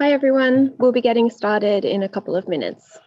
Hi everyone, we'll be getting started in a couple of minutes.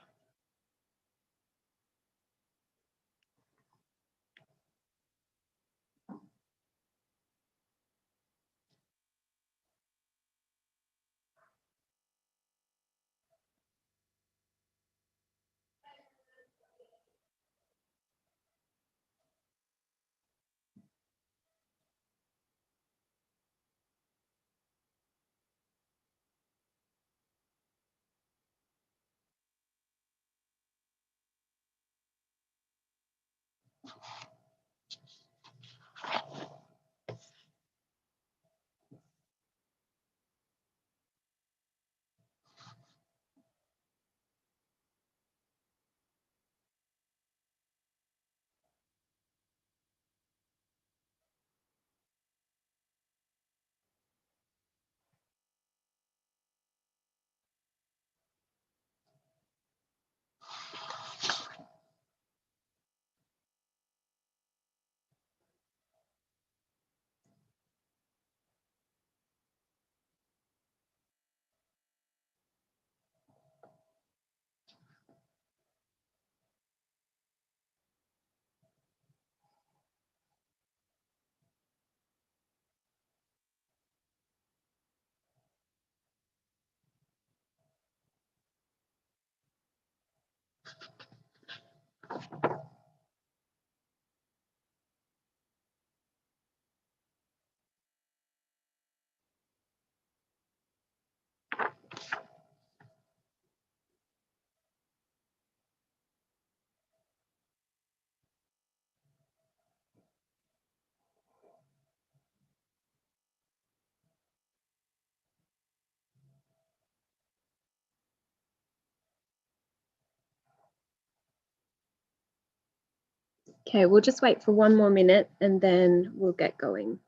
Okay, we'll just wait for one more minute and then we'll get going.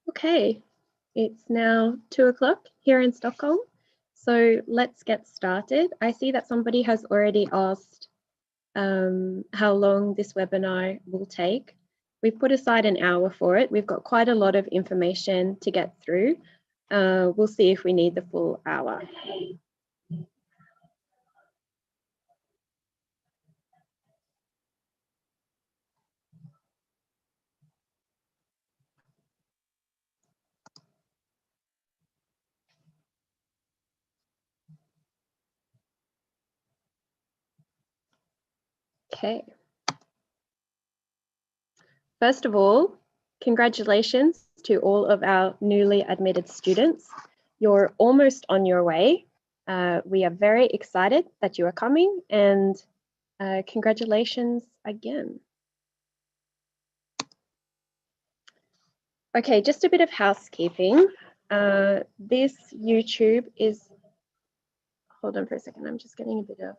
Okay, it's now 2 o'clock here in Stockholm. So let's get started. I see that somebody has already asked how long this webinar will take. We put aside an hour for it. We've got quite a lot of information to get through. We'll see if we need the full hour. Okay. First of all, congratulations to all of our newly admitted students. You're almost on your way. We are very excited that you are coming, and congratulations again. Okay, just a bit of housekeeping. This YouTube is, hold on for a second, I'm just getting a bit of,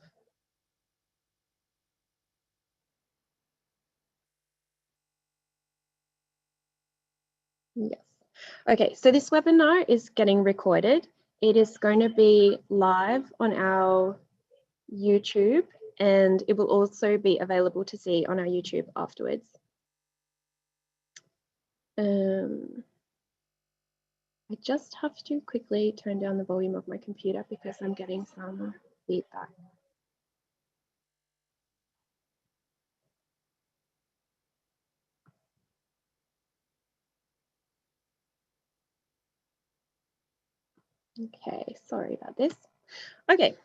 yes. Okay, so this webinar is getting recorded. It is going to be live on our YouTube, and it will also be available to see on our YouTube afterwards. I just have to quickly turn down the volume of my computer because I'm getting some feedback. Okay, sorry about this. Okay,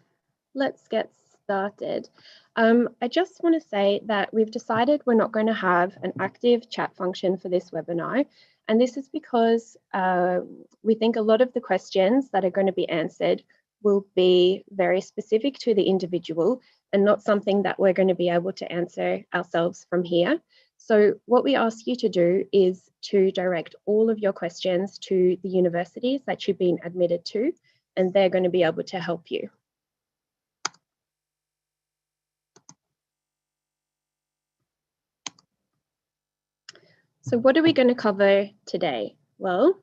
let's get started. I just want to say that we've decided we're not going to have an active chat function for this webinar. And this is because we think a lot of the questions that are going to be answered will be very specific to the individual and not something that we're going to be able to answer ourselves from here. So what we ask you to do is to direct all of your questions to the universities that you've been admitted to, and they're going to be able to help you. So what are we going to cover today? Well,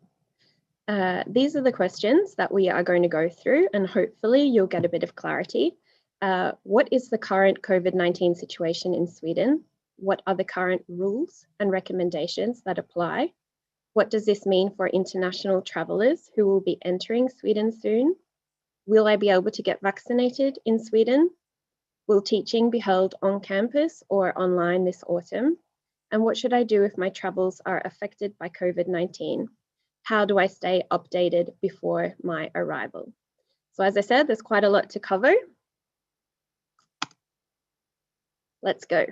these are the questions that we are going to go through, and hopefully you'll get a bit of clarity. What is the current COVID-19 situation in Sweden? What are the current rules and recommendations that apply? What does this mean for international travellers who will be entering Sweden soon? Will I be able to get vaccinated in Sweden? Will teaching be held on campus or online this autumn? And what should I do if my travels are affected by COVID-19? How do I stay updated before my arrival? So as I said, there's quite a lot to cover. Let's go.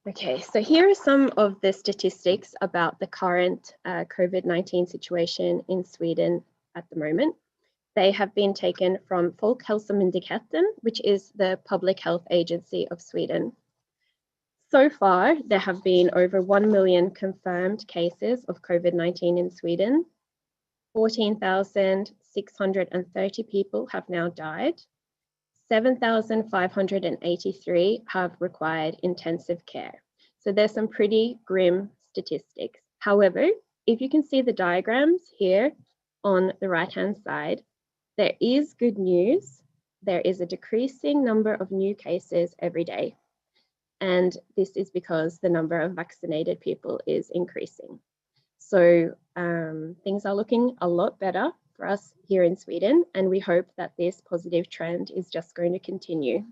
Okay, so here are some of the statistics about the current COVID-19 situation in Sweden at the moment. They have been taken from Folkhälsomyndigheten, which is the public health agency of Sweden. So far, there have been over 1 million confirmed cases of COVID-19 in Sweden. 14,630 people have now died. 7,583 have required intensive care. So there's some pretty grim statistics. However, if you can see the diagrams here on the right-hand side, there is good news. There is a decreasing number of new cases every day. And this is because the number of vaccinated people is increasing. So things are looking a lot better for us here in Sweden, and we hope that this positive trend is just going to continue.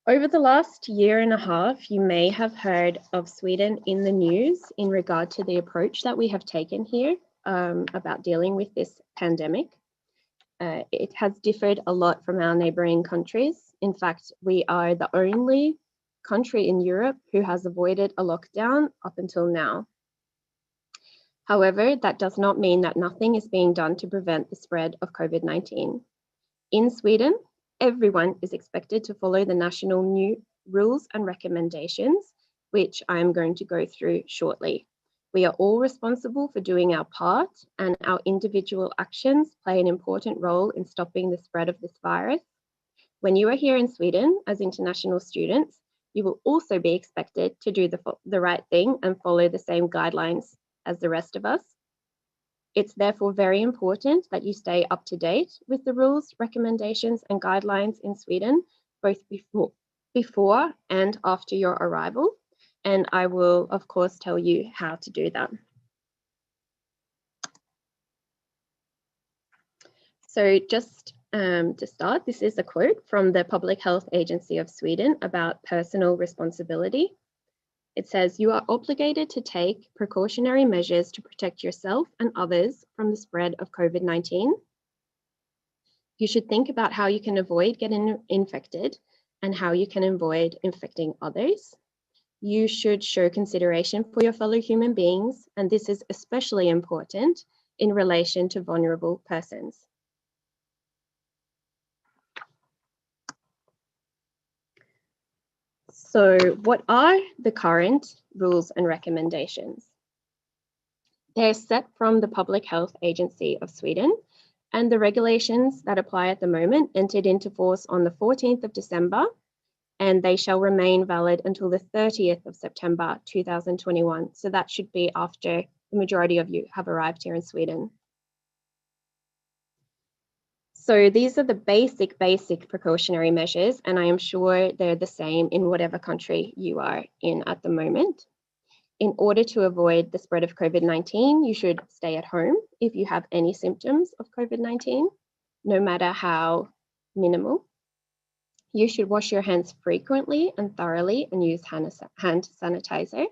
Over the last year and a half, you may have heard of Sweden in the news in regard to the approach that we have taken here about dealing with this pandemic. It has differed a lot from our neighboring countries. In fact, we are the only country in Europe who has avoided a lockdown up until now. However, that does not mean that nothing is being done to prevent the spread of COVID-19. In Sweden, everyone is expected to follow the national new rules and recommendations, which I am going to go through shortly. We are all responsible for doing our part, and our individual actions play an important role in stopping the spread of this virus. When you are here in Sweden as international students, you will also be expected to do the right thing and follow the same guidelines as the rest of us. It's therefore very important that you stay up to date with the rules, recommendations, and guidelines in Sweden, both before and after your arrival. And I will, of course, tell you how to do that. So just to start, this is a quote from the Public Health Agency of Sweden about personal responsibility. It says, "You are obligated to take precautionary measures to protect yourself and others from the spread of COVID-19. You should think about how you can avoid getting infected and how you can avoid infecting others. You should show consideration for your fellow human beings, and this is especially important in relation to vulnerable persons." So what are the current rules and recommendations? They're set from the Public Health Agency of Sweden, and the regulations that apply at the moment entered into force on the 14th of December, and they shall remain valid until the 30th of September 2021. So that should be after the majority of you have arrived here in Sweden. So these are the basic precautionary measures, and I am sure they're the same in whatever country you are in at the moment. In order to avoid the spread of COVID-19, you should stay at home if you have any symptoms of COVID-19, no matter how minimal. You should wash your hands frequently and thoroughly and use hand sanitizer.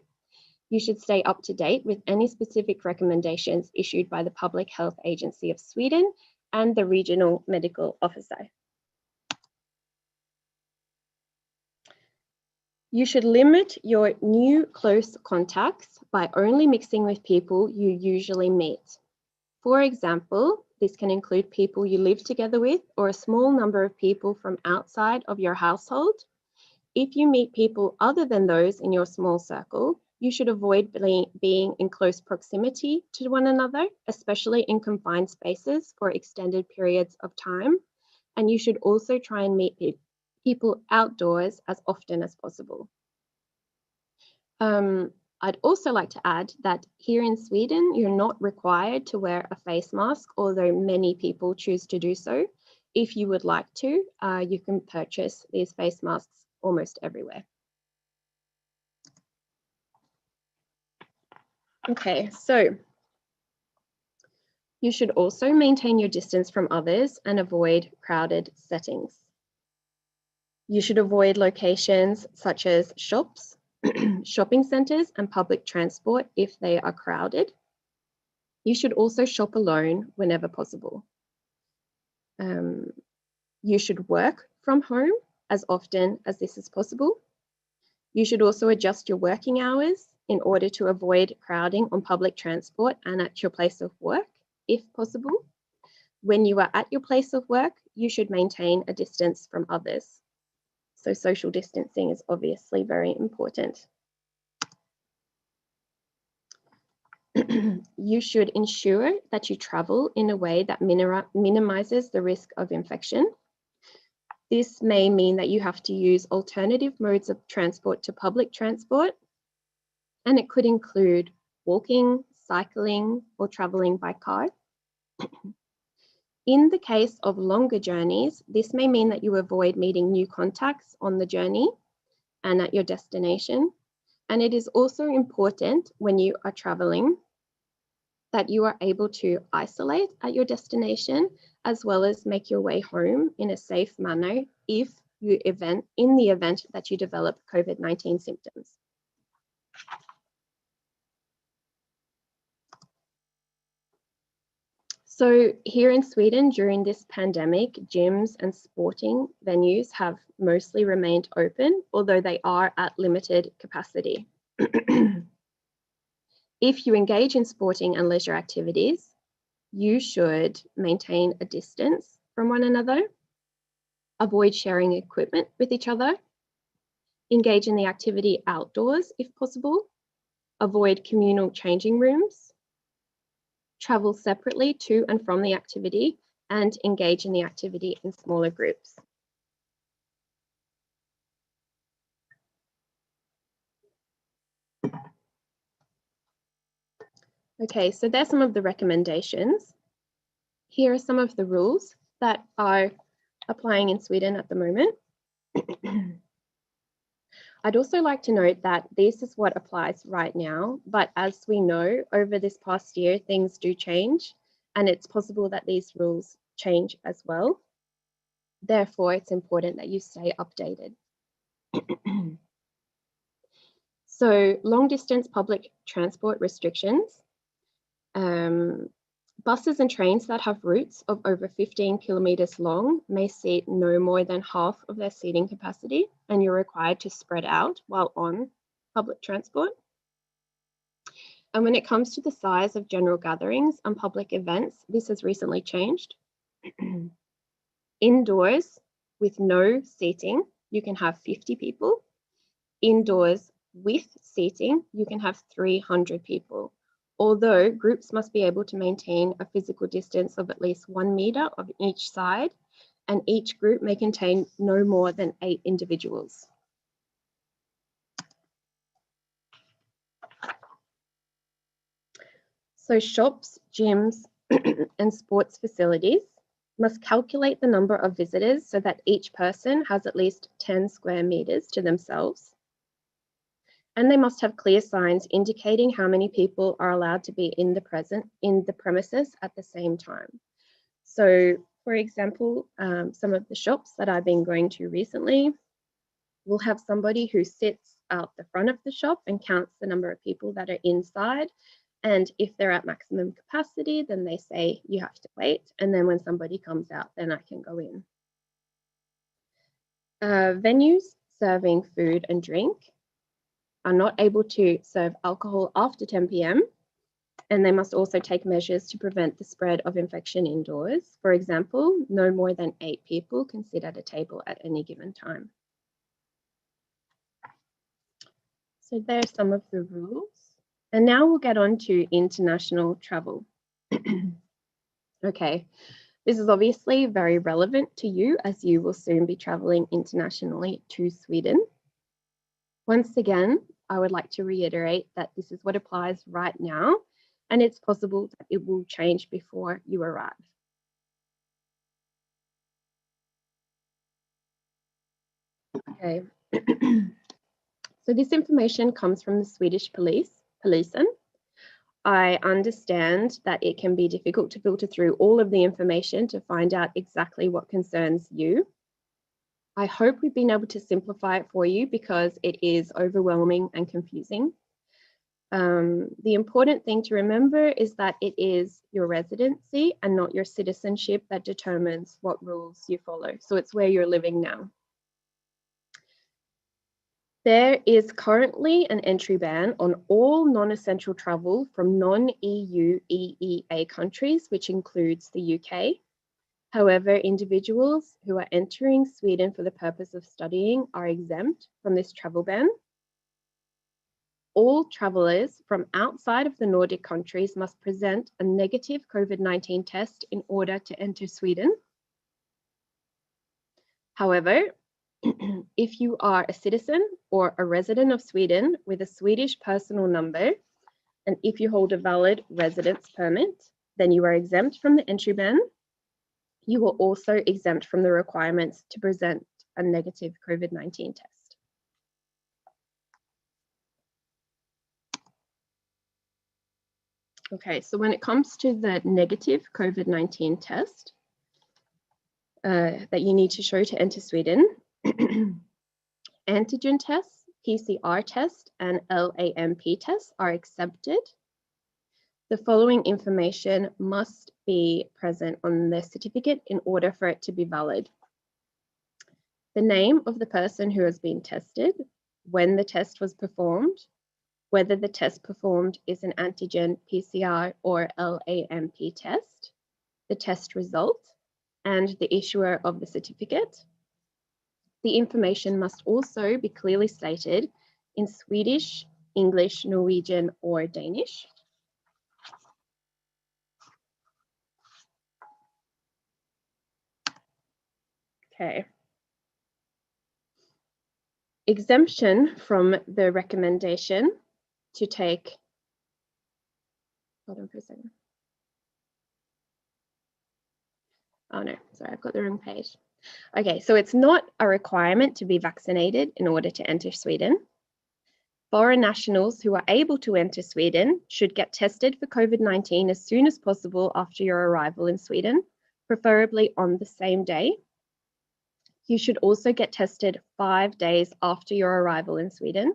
You should stay up to date with any specific recommendations issued by the Public Health Agency of Sweden and the regional medical officer. You should limit your new close contacts by only mixing with people you usually meet. For example, this can include people you live together with or a small number of people from outside of your household. If you meet people other than those in your small circle, you should avoid being in close proximity to one another, especially in confined spaces for extended periods of time. And you should also try and meet people outdoors as often as possible. I'd also like to add that here in Sweden, you're not required to wear a face mask, although many people choose to do so. If you would like to, you can purchase these face masks almost everywhere. Okay, so you should also maintain your distance from others and avoid crowded settings. You should avoid locations such as shops, shopping centres and public transport if they are crowded. You should also shop alone whenever possible. You should work from home as often as this is possible. You should also adjust your working hours in order to avoid crowding on public transport and at your place of work, if possible. When you are at your place of work, you should maintain a distance from others. So social distancing is obviously very important. You should ensure that you travel in a way that minimizes the risk of infection. This may mean that you have to use alternative modes of transport to public transport, and it could include walking, cycling, or traveling by car. In the case of longer journeys, this may mean that you avoid meeting new contacts on the journey and at your destination. And it is also important when you are traveling that you are able to isolate at your destination, as well as make your way home in a safe manner in the event that you develop COVID-19 symptoms. So here in Sweden, during this pandemic, gyms and sporting venues have mostly remained open, although they are at limited capacity. If you engage in sporting and leisure activities, you should maintain a distance from one another, avoid sharing equipment with each other, engage in the activity outdoors if possible, avoid communal changing rooms, travel separately to and from the activity, and engage in the activity in smaller groups. Okay, so there's some of the recommendations. Here are some of the rules that are applying in Sweden at the moment. I'd also like to note that this is what applies right now, but as we know, over this past year, things do change, and it's possible that these rules change as well. Therefore, it's important that you stay updated. So, long distance public transport restrictions. Buses and trains that have routes of over 15 kilometres long may seat no more than half of their seating capacity, and you're required to spread out while on public transport. And when it comes to the size of general gatherings and public events, this has recently changed. Indoors, with no seating, you can have 50 people. Indoors, with seating, you can have 300 people. Although groups must be able to maintain a physical distance of at least 1 meter of each side, and each group may contain no more than 8 individuals. So shops, gyms, and sports facilities must calculate the number of visitors so that each person has at least 10 square meters to themselves. And they must have clear signs indicating how many people are allowed to be in the premises at the same time. So, for example, some of the shops that I've been going to recently will have somebody who sits out the front of the shop and counts the number of people that are inside. And if they're at maximum capacity, then they say you have to wait. And then when somebody comes out, then I can go in. Venues serving food and drink are not able to serve alcohol after 10 p.m. And they must also take measures to prevent the spread of infection indoors. For example, no more than 8 people can sit at a table at any given time. So there are some of the rules. And now we'll get on to international travel. Okay, this is obviously very relevant to you as you will soon be traveling internationally to Sweden. Once again, I would like to reiterate that this is what applies right now, and it's possible that it will change before you arrive. Okay. So this information comes from the Swedish polisen. I understand that it can be difficult to filter through all of the information to find out exactly what concerns you. I hope we've been able to simplify it for you because it is overwhelming and confusing. The important thing to remember is that it is your residency and not your citizenship that determines what rules you follow. So it's where you're living now. There is currently an entry ban on all non-essential travel from non-EU EEA countries, which includes the UK. However, individuals who are entering Sweden for the purpose of studying are exempt from this travel ban. All travellers from outside of the Nordic countries must present a negative COVID-19 test in order to enter Sweden. However, if you are a citizen or a resident of Sweden with a Swedish personal number, and if you hold a valid residence permit, then you are exempt from the entry ban. You are also exempt from the requirements to present a negative COVID-19 test. Okay, so when it comes to the negative COVID-19 test that you need to show to enter Sweden, antigen tests, PCR test, and LAMP tests are accepted. The following information must be present on the certificate in order for it to be valid. The name of the person who has been tested, when the test was performed, whether the test performed is an antigen, PCR, or LAMP test, the test result, and the issuer of the certificate. The information must also be clearly stated in Swedish, English, Norwegian, or Danish. Okay. Exemption from the recommendation to take, hold on for a second. Oh no, sorry, I've got the wrong page. Okay, so it's not a requirement to be vaccinated in order to enter Sweden. Foreign nationals who are able to enter Sweden should get tested for COVID-19 as soon as possible after your arrival in Sweden, preferably on the same day. You should also get tested 5 days after your arrival in Sweden.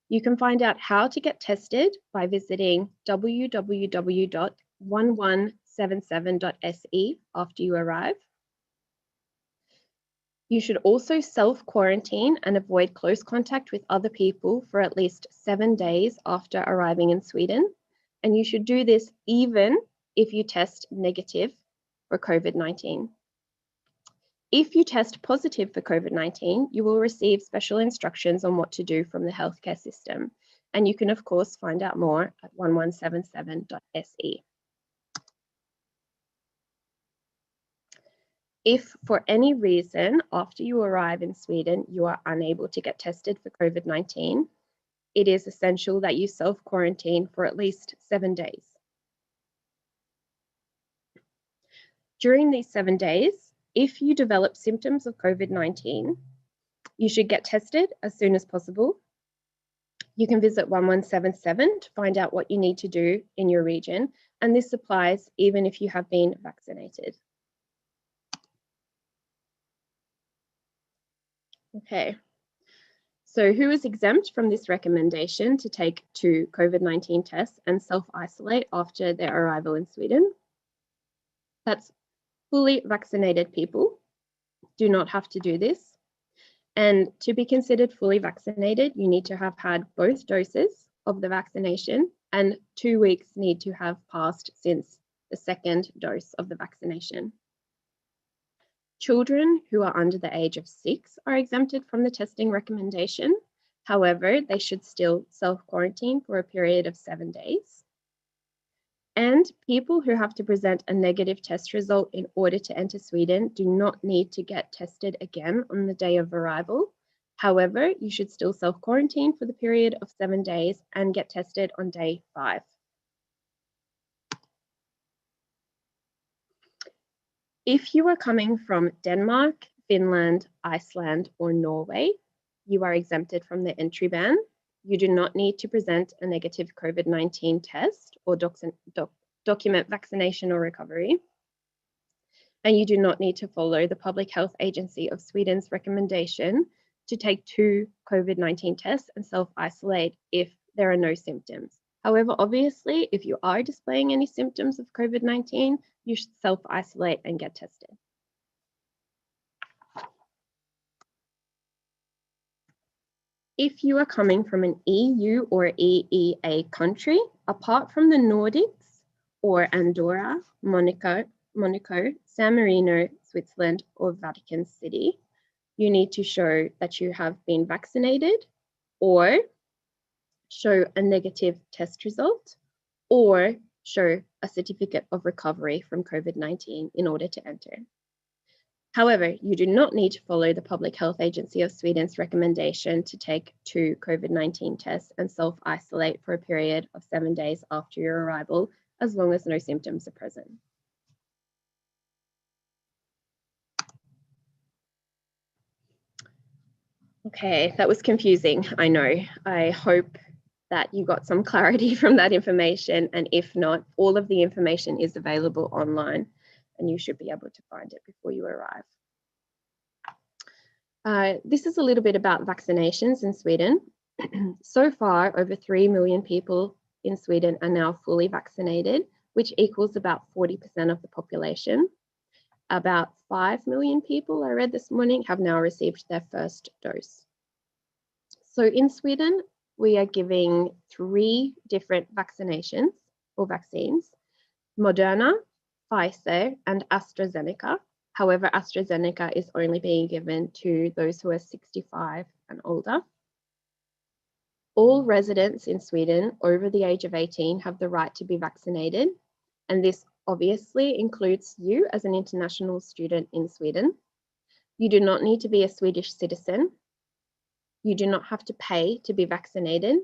You can find out how to get tested by visiting www.1177.se after you arrive. You should also self-quarantine and avoid close contact with other people for at least 7 days after arriving in Sweden. And you should do this even if you test negative for COVID-19. If you test positive for COVID-19, you will receive special instructions on what to do from the healthcare system. And you can, of course, find out more at 1177.se. If for any reason after you arrive in Sweden, you are unable to get tested for COVID-19, it is essential that you self-quarantine for at least 7 days. During these 7 days, if you develop symptoms of COVID-19, you should get tested as soon as possible. You can visit 1177 to find out what you need to do in your region, and this applies even if you have been vaccinated. Okay, so who is exempt from this recommendation to take 2 COVID-19 tests and self-isolate after their arrival in Sweden? That's fully vaccinated people. Do not have to do this. And to be considered fully vaccinated, you need to have had both doses of the vaccination and 2 weeks need to have passed since the second dose of the vaccination. Children who are under the age of 6 are exempted from the testing recommendation. However, they should still self-quarantine for a period of 7 days. And people who have to present a negative test result in order to enter Sweden do not need to get tested again on the day of arrival. However, you should still self-quarantine for the period of 7 days and get tested on day 5. If you are coming from Denmark, Finland, Iceland, or Norway, you are exempted from the entry ban. You do not need to present a negative COVID-19 test or document vaccination or recovery. And you do not need to follow the Public Health Agency of Sweden's recommendation to take 2 COVID-19 tests and self-isolate if there are no symptoms. However, obviously, if you are displaying any symptoms of COVID-19, you should self-isolate and get tested. If you are coming from an EU or EEA country, apart from the Nordics or Andorra, Monaco, San Marino, Switzerland, or Vatican City, you need to show that you have been vaccinated or show a negative test result or show a certificate of recovery from COVID-19 in order to enter. However, you do not need to follow the Public Health Agency of Sweden's recommendation to take 2 COVID-19 tests and self-isolate for a period of 7 days after your arrival, as long as no symptoms are present. Okay, that was confusing, I know. I hope that you got some clarity from that information, and if not, all of the information is available online and you should be able to find it before you arrive. This is a little bit about vaccinations in Sweden. So far, over 3 million people in Sweden are now fully vaccinated, which equals about 40% of the population. About 5 million people, I read this morning, have now received their first dose. So in Sweden, we are giving 3 different vaccinations or vaccines: Moderna, Pfizer, and AstraZeneca. However, AstraZeneca is only being given to those who are 65 and older. All residents in Sweden over the age of 18 have the right to be vaccinated, and this obviously includes you as an international student in Sweden. You do not need to be a Swedish citizen. You do not have to pay to be vaccinated.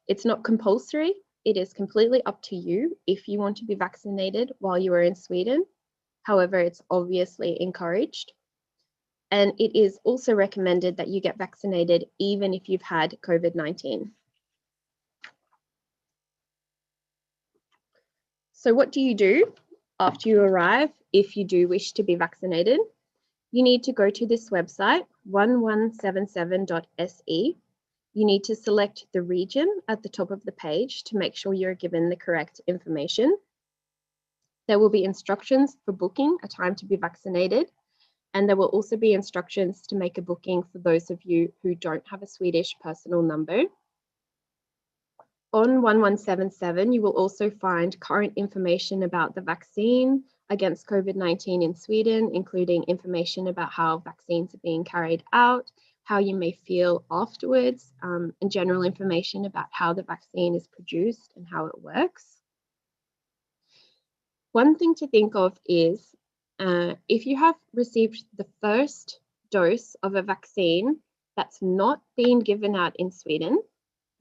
It's not compulsory. It is completely up to you if you want to be vaccinated while you are in Sweden. However, it's obviously encouraged. And it is also recommended that you get vaccinated even if you've had COVID-19. So what do you do after you arrive if you do wish to be vaccinated? You need to go to this website, 1177.se. You need to select the region at the top of the page to make sure you're given the correct information. There will be instructions for booking a time to be vaccinated, and there will also be instructions to make a booking for those of you who don't have a Swedish personal number. On 1177, you will also find current information about the vaccine against COVID-19 in Sweden, including information about how vaccines are being carried out, how you may feel afterwards, and general information about how the vaccine is produced and how it works. One thing to think of is if you have received the first dose of a vaccine that's not being given out in Sweden,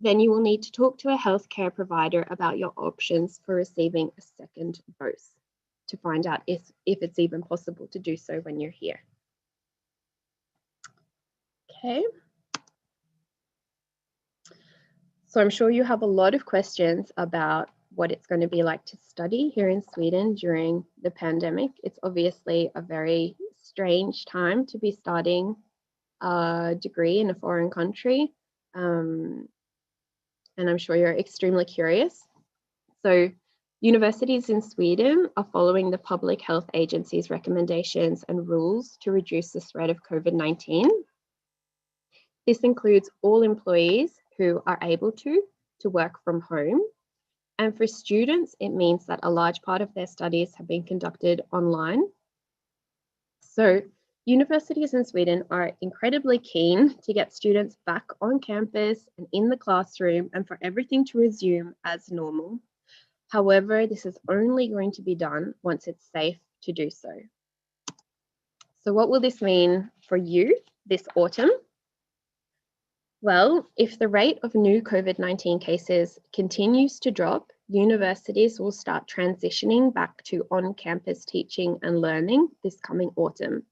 then you will need to talk to a healthcare provider about your options for receiving a second dose to find out if it's even possible to do so when you're here. Okay. So I'm sure you have a lot of questions about what it's going to be like to study here in Sweden during the pandemic. It's obviously a very strange time to be starting a degree in a foreign country. And I'm sure you're extremely curious. So universities in Sweden are following the Public Health Agency's recommendations and rules to reduce the spread of COVID-19. This includes all employees who are able to to work from home. And for students, it means that a large part of their studies have been conducted online. So universities in Sweden are incredibly keen to get students back on campus and in the classroom and for everything to resume as normal. However, this is only going to be done once it's safe to do so. So what will this mean for you this autumn? Well, if the rate of new COVID-19 cases continues to drop, universities will start transitioning back to on-campus teaching and learning this coming autumn.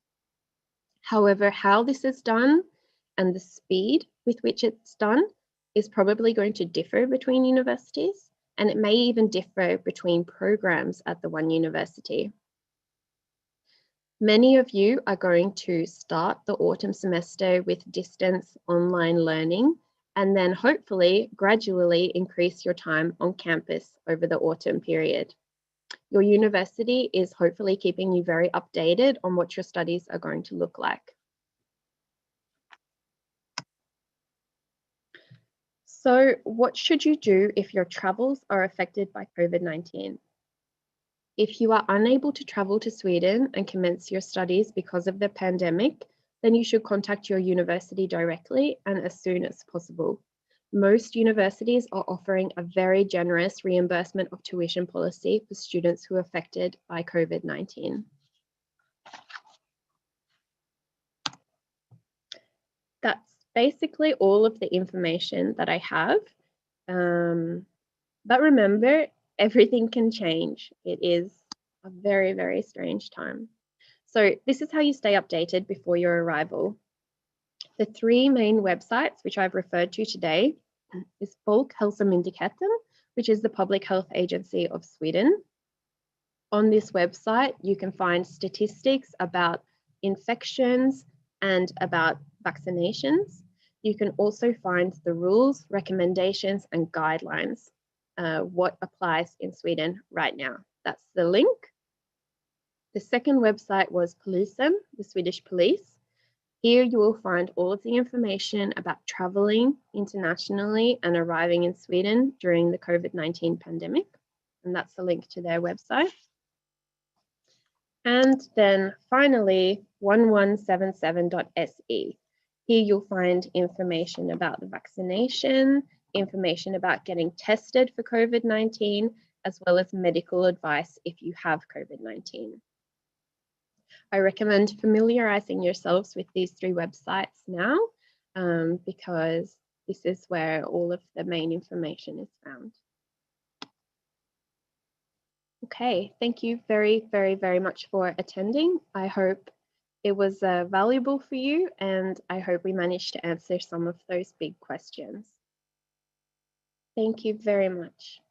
However, how this is done and the speed with which it's done is probably going to differ between universities, and it may even differ between programs at the one university. Many of you are going to start the autumn semester with distance online learning and then hopefully gradually increase your time on campus over the autumn period. Your university is hopefully keeping you very updated on what your studies are going to look like. So what should you do if your travels are affected by COVID-19? If you are unable to travel to Sweden and commence your studies because of the pandemic, then you should contact your university directly and as soon as possible. Most universities are offering a very generous reimbursement of tuition policy for students who are affected by COVID-19. That's basically all of the information that I have. But remember, everything can change. It is a very, very strange time. So this is how you stay updated before your arrival. The three main websites which I've referred to today is Folkhälsomyndigheten, which is the public health agency of Sweden. On this website, you can find statistics about infections and about vaccinations. You can also find the rules, recommendations, and guidelines, what applies in Sweden right now. That's the link. The second website was Polisen, the Swedish police. Here you will find all of the information about traveling internationally and arriving in Sweden during the COVID-19 pandemic. And that's the link to their website. And then finally, 1177.se. Here you'll find information about the vaccination, information about getting tested for COVID-19, as well as medical advice if you have COVID-19. I recommend familiarizing yourselves with these three websites now because this is where all of the main information is found. Okay, thank you very, very, very much for attending. I hope it was valuable for you, and I hope we managed to answer some of those big questions. Thank you very much.